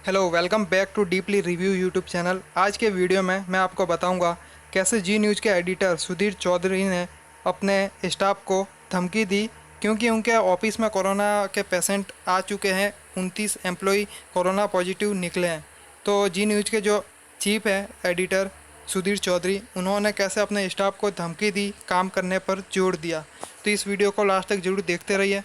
Hello, welcome back to deeply review YouTube channel. आज के video में मैं आपको बताऊंगा कैसे जी न्यूज़ के एडिटर सुधीर चौधरी ने अपने स्टाफ को धमकी दी, क्योंकि उनके ऑफिस में कोरोना के पेशेंट आ चुके हैं। 29 एम्प्लॉय कोरोना पॉजिटिव निकले हैं। तो जी न्यूज़ के जो चीफ है एडिटर सुधीर चौधरी, उन्होंने कैसे अपने स्टाफ को धमकी दी, काम करने पर जोर दिया। तो इस वीडियो को लास्ट तक जरूर देखते रहिए।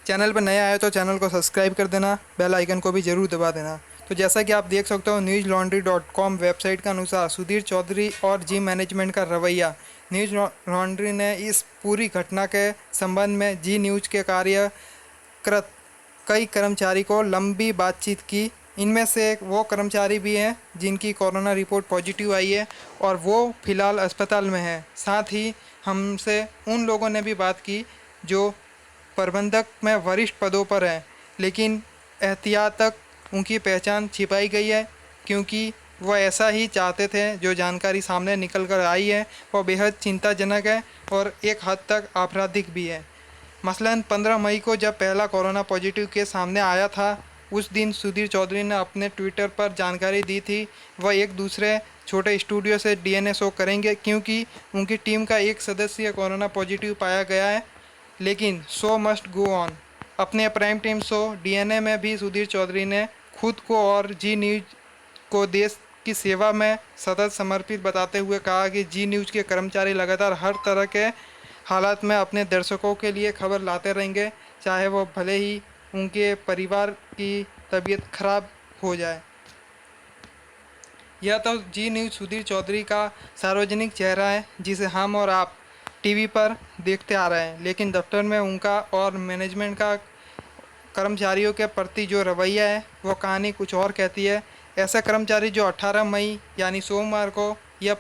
चैनल पर नया आए तो चैनल को सब्सक्राइब कर देना, बेल आइकन को भी ज़रूर दबा देना। तो जैसा कि आप देख सकते हो, newslaundry.com वेबसाइट के अनुसार सुधीर चौधरी और जिम मैनेजमेंट का रवैया। न्यूज़ लॉन्ड्री ने इस पूरी घटना के संबंध में जी न्यूज़ के कार्यरत कई कर्मचारी को लंबी बातचीत की। इनमें से एक वो कर्मचारी भी हैं जिनकी कोरोना रिपोर्ट पॉजिटिव आई है और वो फ़िलहाल अस्पताल में है। साथ ही हमसे उन लोगों ने भी बात की जो प्रबंधक में वरिष्ठ पदों पर हैं, लेकिन एहतियातक उनकी पहचान छिपाई गई है, क्योंकि वह ऐसा ही चाहते थे। जो जानकारी सामने निकल कर आई है वह बेहद चिंताजनक है और एक हद तक आपराधिक भी है। मसलन 15 मई को जब पहला कोरोना पॉजिटिव केस सामने आया था, उस दिन सुधीर चौधरी ने अपने ट्विटर पर जानकारी दी थी वह एक दूसरे छोटे स्टूडियो से डीएनए शो करेंगे, क्योंकि उनकी टीम का एक सदस्य कोरोना पॉजिटिव पाया गया है। लेकिन शो मस्ट गो ऑन। अपने प्राइम टाइम शो डीएनए में भी सुधीर चौधरी ने खुद को और जी न्यूज़ को देश की सेवा में सतत समर्पित बताते हुए कहा कि जी न्यूज़ के कर्मचारी लगातार हर तरह के हालात में अपने दर्शकों के लिए खबर लाते रहेंगे, चाहे वो भले ही उनके परिवार की तबीयत खराब हो जाए। यह तो जी न्यूज़ सुधीर चौधरी का सार्वजनिक चेहरा है, जिसे हम और आप टीवी पर देखते आ रहे हैं, लेकिन दफ्तर में उनका और मैनेजमेंट का कर्मचारियों के प्रति जो रवैया है वो कहानी कुछ और कहती है। ऐसे कर्मचारी जो 18 मई यानी सोमवार को यह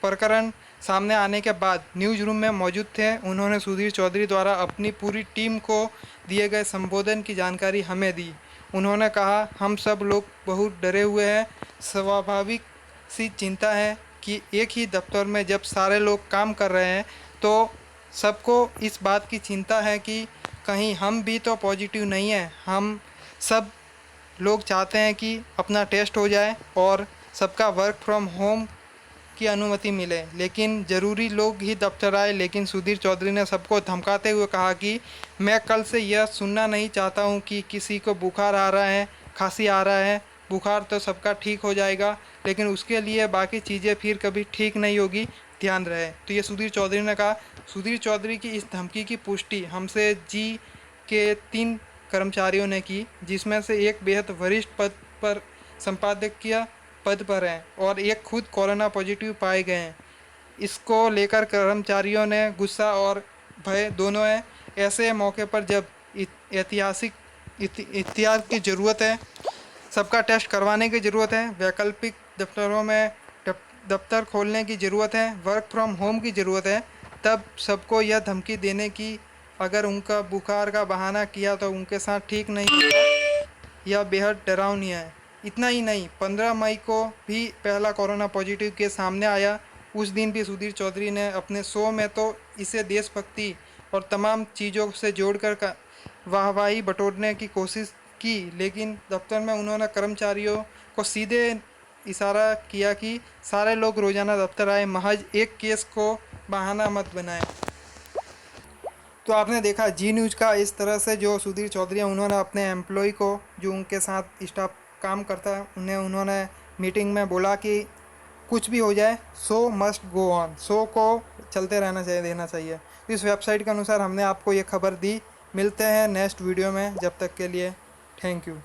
प्रकरण सामने आने के बाद न्यूज़ रूम में मौजूद थे, उन्होंने सुधीर चौधरी द्वारा अपनी पूरी टीम को दिए गए संबोधन की जानकारी हमें दी। उन्होंने कहा, हम सब लोग बहुत डरे हुए हैं। स्वाभाविक सी चिंता है कि एक ही दफ्तर में जब सारे लोग काम कर रहे हैं तो सबको इस बात की चिंता है कि कहीं हम भी तो पॉजिटिव नहीं हैं। हम सब लोग चाहते हैं कि अपना टेस्ट हो जाए और सबका वर्क फ्रॉम होम की अनुमति मिले, लेकिन ज़रूरी लोग ही दफ्तर आए। लेकिन सुधीर चौधरी ने सबको धमकाते हुए कहा कि मैं कल से यह सुनना नहीं चाहता हूं कि किसी को बुखार आ रहा है, खांसी आ रहा है। बुखार तो सबका ठीक हो जाएगा, लेकिन उसके लिए बाकी चीज़ें फिर कभी ठीक नहीं होगी, ध्यान रहे। तो ये सुधीर चौधरी ने कहा। सुधीर चौधरी की इस धमकी की पुष्टि हमसे जी के 3 कर्मचारियों ने की, जिसमें से एक बेहद वरिष्ठ पद पर संपादकीय पद पर हैं और एक खुद कोरोना पॉजिटिव पाए गए हैं। इसको लेकर कर्मचारियों ने गुस्सा और भय दोनों है। ऐसे मौके पर जब ऐतिहासिक एहतियात की ज़रूरत है, सबका टेस्ट करवाने की ज़रूरत है, वैकल्पिक दफ्तरों में दफ्तर खोलने की ज़रूरत है, वर्क फ्रॉम होम की ज़रूरत है, तब सबको यह धमकी देने की, अगर उनका बुखार का बहाना किया तो उनके साथ ठीक नहीं होगा, यह बेहद डरावनी है। इतना ही नहीं, 15 मई को भी पहला कोरोना पॉजिटिव केस सामने आया। उस दिन भी सुधीर चौधरी ने अपने शो में तो इसे देशभक्ति और तमाम चीज़ों से जोड़कर वाहवाही बटोरने की कोशिश की, लेकिन दफ्तर में उन्होंने कर्मचारियों को सीधे इशारा किया कि सारे लोग रोज़ाना दफ्तर आए, महज एक केस को बहाना मत बनाएं। तो आपने देखा जी न्यूज़ का इस तरह से जो सुधीर चौधरी हैं, उन्होंने अपने एम्प्लॉय को, जो उनके साथ स्टाफ काम करता है, उन्होंने मीटिंग में बोला कि कुछ भी हो जाए, show must go on, show को चलते रहना चाहिए, देना चाहिए। तो इस वेबसाइट के अनुसार हमने आपको ये खबर दी। मिलते हैं नेक्स्ट वीडियो में, जब तक के लिए थैंक यू।